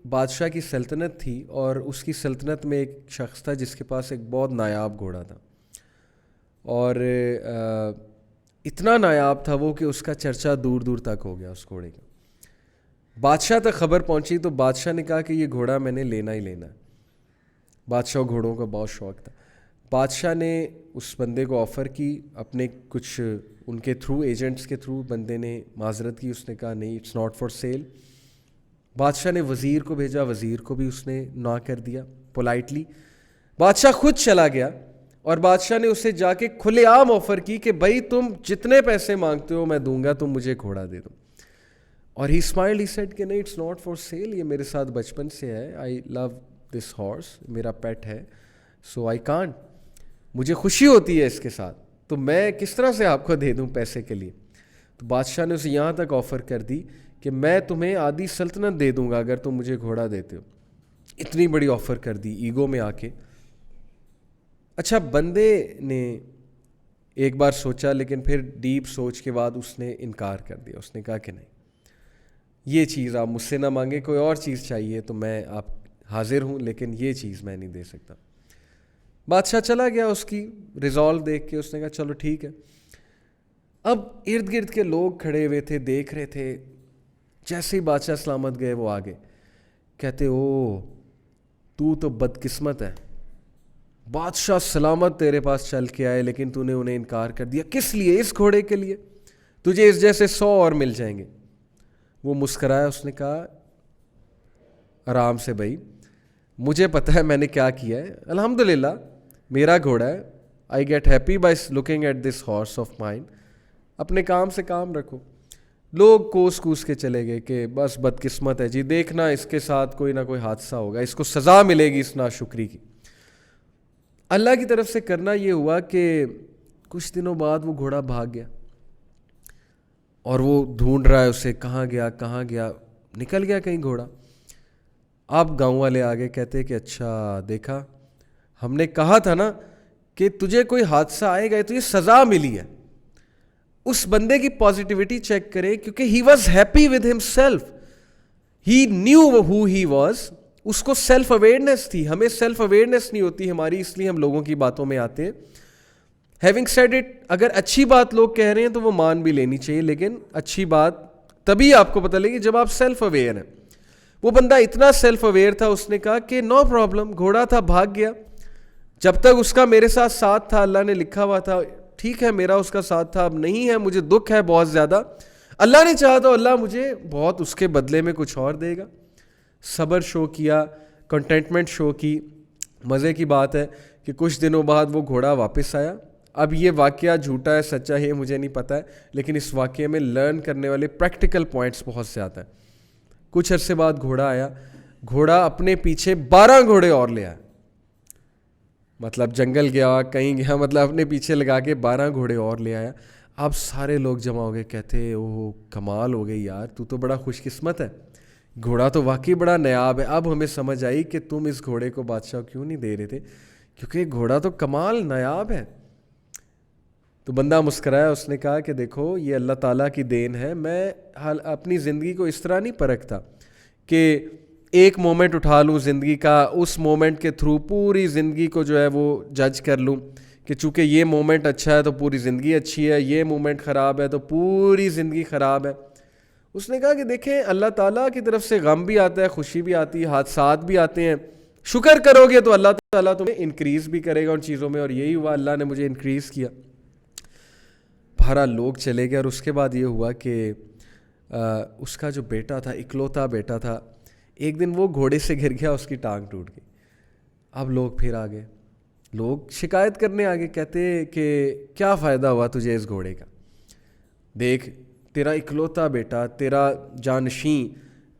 بادشاہ کی سلطنت تھی اور اس کی سلطنت میں ایک شخص تھا جس کے پاس ایک بہت نایاب گھوڑا تھا، اور اتنا نایاب تھا وہ کہ اس کا چرچا دور دور تک ہو گیا اس گھوڑے کا۔ بادشاہ تک خبر پہنچی تو بادشاہ نے کہا کہ یہ گھوڑا میں نے لینا ہی لینا ہے۔ بادشاہ گھوڑوں کا بہت شوق تھا۔ بادشاہ نے اس بندے کو آفر کی، اپنے کچھ ان کے تھرو، ایجنٹس کے تھرو بندے نے معذرت کی، اس نے کہا نہیں، اٹس ناٹ فار سیل۔ بادشاہ نے وزیر کو بھیجا، وزیر کو بھی اس نے نہ کر دیا پولائٹلی۔ بادشاہ خود چلا گیا اور بادشاہ نے اسے جا کے کھلے عام آفر کی کہ بھائی تم جتنے پیسے مانگتے ہو میں دوں گا، تم مجھے گھوڑا دے دو۔ اور ہی اسمائلڈ، ہی سیڈ کہ نہیں، اٹس ناٹ فار سیل، یہ میرے ساتھ بچپن سے ہے، آئی لو دس ہارس، میرا پیٹ ہے، سو آئی کانٹ، مجھے خوشی ہوتی ہے اس کے ساتھ، تو میں کس طرح سے آپ کو دے دوں پیسے کے لیے۔ تو بادشاہ نے اسے یہاں تک آفر کر دی کہ میں تمہیں آدھی سلطنت دے دوں گا اگر تم مجھے گھوڑا دیتے ہو۔ اتنی بڑی آفر کر دی ایگو میں آ کے۔ اچھا، بندے نے ایک بار سوچا، لیکن پھر ڈیپ سوچ کے بعد اس نے انکار کر دیا۔ اس نے کہا کہ نہیں، یہ چیز آپ مجھ سے نہ مانگیں، کوئی اور چیز چاہیے تو میں آپ حاضر ہوں، لیکن یہ چیز میں نہیں دے سکتا۔ بادشاہ چلا گیا، اس کی ریزالو دیکھ کے اس نے کہا چلو ٹھیک ہے۔ اب ارد گرد کے لوگ کھڑے ہوئے تھے، دیکھ رہے تھے۔ جیسے ہی بادشاہ سلامت گئے وہ آگے، کہتے او تو بدقسمت ہے، بادشاہ سلامت تیرے پاس چل کے آئے لیکن تو نے انہیں انکار کر دیا، کس لیے؟ اس گھوڑے کے لیے، تجھے اس جیسے 100 اور مل جائیں گے۔ وہ مسکرایا، اس نے کہا آرام سے بھائی، مجھے پتہ ہے میں نے کیا کیا ہے، الحمدللہ میرا گھوڑا ہے، I get happy by looking at this horse of mine, اپنے کام سے کام رکھو۔ لوگ کوس کے چلے گئے کہ بس بدقسمت ہے جی، دیکھنا اس کے ساتھ کوئی نہ کوئی حادثہ ہوگا، اس کو سزا ملے گی اس ناشکری کی۔ اللہ کی طرف سے کرنا یہ ہوا کہ کچھ دنوں بعد وہ گھوڑا بھاگ گیا، اور وہ ڈھونڈ رہا ہے اسے، کہاں گیا، نکل گیا کہیں گھوڑا۔ اب گاؤں والے آگے کہتے کہ اچھا دیکھا، ہم نے کہا تھا نا کہ تجھے کوئی حادثہ آئے گا تو یہ سزا ملی ہے۔ اس بندے کی پازیٹیوٹی چیک کرے، کیونکہ he was happy with himself, he knew who he was, اس کو سیلف اویئرنیس تھی۔ ہمیں سیلف اویئرنیس نہیں ہوتی ہماری، اس لیے ہم لوگوں کی باتوں میں آتے ہیں۔ ہیونگ سیڈ اٹ، اگر اچھی بات لوگ کہہ رہے ہیں تو وہ مان بھی لینی چاہیے، لیکن اچھی بات تبھی آپ کو پتہ لگے گی جب آپ سیلف اویئر ہیں۔ وہ بندہ اتنا سیلف اویئر تھا، اس نے کہا کہ نو پرابلم، گھوڑا تھا بھاگ گیا، جب تک اس کا میرے ساتھ تھا، اللہ نے لکھا ہوا تھا، ٹھیک ہے میرا اس کا ساتھ تھا، اب نہیں ہے، مجھے دکھ ہے بہت زیادہ، اللہ نے چاہا تو اللہ مجھے بہت اس کے بدلے میں کچھ اور دے گا۔ صبر شو کیا، کنٹینٹمنٹ شو کی۔ مزے کی بات ہے کہ کچھ دنوں بعد وہ گھوڑا واپس آیا۔ اب یہ واقعہ جھوٹا ہے سچا ہے مجھے نہیں پتہ ہے، لیکن اس واقعے میں لرن کرنے والے پریکٹیکل پوائنٹس بہت زیادہ ہیں۔ کچھ عرصے بعد گھوڑا آیا، گھوڑا اپنے پیچھے 12 گھوڑے اور لے آیا، مطلب جنگل گیا کہیں گیا، مطلب اپنے پیچھے لگا کے 12 گھوڑے اور لے آیا۔ اب سارے لوگ جمع ہو گئے، کہتے اوہ کمال ہو گئی یار، تو بڑا خوش قسمت ہے، گھوڑا تو واقعی بڑا نایاب ہے۔ اب ہمیں سمجھ آئی کہ تم اس گھوڑے کو بادشاہ کیوں نہیں دے رہے تھے، کیونکہ گھوڑا تو کمال نایاب ہے۔ تو بندہ مسکرایا، اس نے کہا کہ دیکھو یہ اللہ تعالیٰ کی دین ہے، میں اپنی زندگی کو اس طرح نہیں پرکھتا کہ ایک مومنٹ اٹھا لوں زندگی کا، اس مومنٹ کے تھرو پوری زندگی کو جو ہے وہ جج کر لوں کہ چونکہ یہ مومنٹ اچھا ہے تو پوری زندگی اچھی ہے، یہ مومنٹ خراب ہے تو پوری زندگی خراب ہے۔ اس نے کہا کہ دیکھیں اللہ تعالیٰ کی طرف سے غم بھی آتا ہے، خوشی بھی آتی ہے، حادثات بھی آتے ہیں، شکر کرو گے تو اللہ تعالیٰ تمہیں انکریز بھی کرے گا ان چیزوں میں، اور یہی ہوا، اللہ نے مجھے انکریز کیا۔ بہرحال لوگ چلے گئے، اور اس کے بعد یہ ہوا کہ اس کا جو بیٹا تھا، اکلوتا بیٹا تھا، ایک دن وہ گھوڑے سے گر گیا، اس کی ٹانگ ٹوٹ گئی۔ اب لوگ پھر آ گئے، لوگ شکایت کرنے آگے، کہتے کہ کیا فائدہ ہوا تجھے اس گھوڑے کا، دیکھ تیرا اکلوتا بیٹا، تیرا جانشین،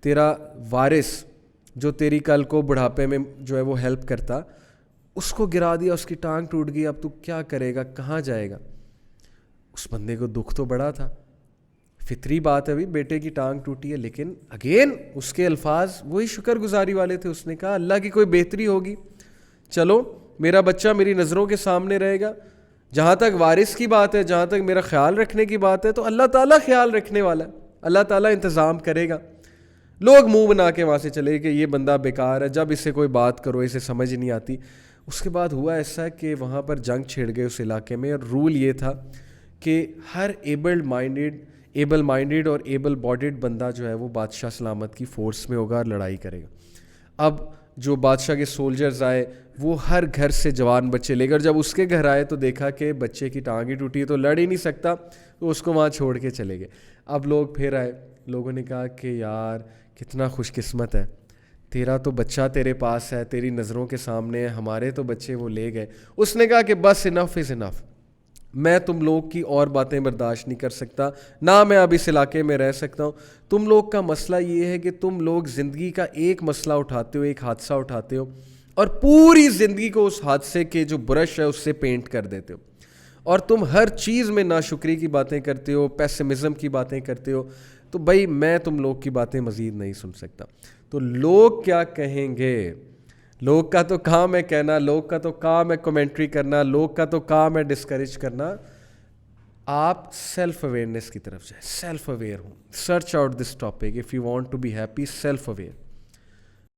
تیرا وارث جو تیری کل کو بڑھاپے میں جو ہے وہ ہیلپ کرتا، اس کو گرا دیا، اس کی ٹانگ ٹوٹ گئی، اب تو کیا کرے گا، کہاں جائے گا۔ اس بندے کو دکھ تو بڑا تھا، فطری بات ہے بھی، بیٹے کی ٹانگ ٹوٹی ہے، لیکن اگین اس کے الفاظ وہی شکر گزاری والے تھے۔ اس نے کہا اللہ کی کوئی بہتری ہوگی، چلو میرا بچہ میری نظروں کے سامنے رہے گا، جہاں تک وارث کی بات ہے، جہاں تک میرا خیال رکھنے کی بات ہے، تو اللہ تعالیٰ خیال رکھنے والا ہے، اللہ تعالیٰ انتظام کرے گا۔ لوگ منہ بنا کے وہاں سے چلے کہ یہ بندہ بیکار ہے, جب اس سے کوئی بات کرو اسے سمجھ نہیں آتی. اس کے بعد ہوا ایسا کہ وہاں پر جنگ چھڑ گئے اس علاقے میں, اور رول یہ تھا کہ ہر ایبل مائنڈیڈ اور ایبل باڈیڈ بندہ جو ہے وہ بادشاہ سلامت کی فورس میں ہوگا اور لڑائی کرے گا. اب جو بادشاہ کے سولجرز آئے وہ ہر گھر سے جوان بچے لے گئے, اور جب اس کے گھر آئے تو دیکھا کہ بچے کی ٹانگ ہی ٹوٹی ہے تو لڑ ہی نہیں سکتا, تو اس کو وہاں چھوڑ کے چلے گئے. اب لوگ پھر آئے, لوگوں نے کہا کہ یار کتنا خوش قسمت ہے, تیرا تو بچہ تیرے پاس ہے, تیری نظروں کے سامنے ہے, ہمارے تو بچے وہ لے گئے. اس نے کہا کہ بس انف از انف, میں تم لوگ کی اور باتیں برداشت نہیں کر سکتا, نہ میں اب اس علاقے میں رہ سکتا ہوں. تم لوگ کا مسئلہ یہ ہے کہ تم لوگ زندگی کا ایک مسئلہ اٹھاتے ہو, ایک حادثہ اٹھاتے ہو, اور پوری زندگی کو اس حادثے کے جو برش ہے اس سے پینٹ کر دیتے ہو, اور تم ہر چیز میں ناشکری کی باتیں کرتے ہو, پیسمزم کی باتیں کرتے ہو. تو بھائی میں تم لوگ کی باتیں مزید نہیں سن سکتا. تو لوگ کیا کہیں گے؟ لوگ کا تو کام ہے کہنا, لوگ کا تو کام ہے کمنٹری کرنا, لوگ کا تو کام ہے ڈسکریج کرنا. آپ سیلف اویئرنیس کی طرف جائیں, سیلف اویئر ہوں. Search out this topic if you want to be happy, self aware.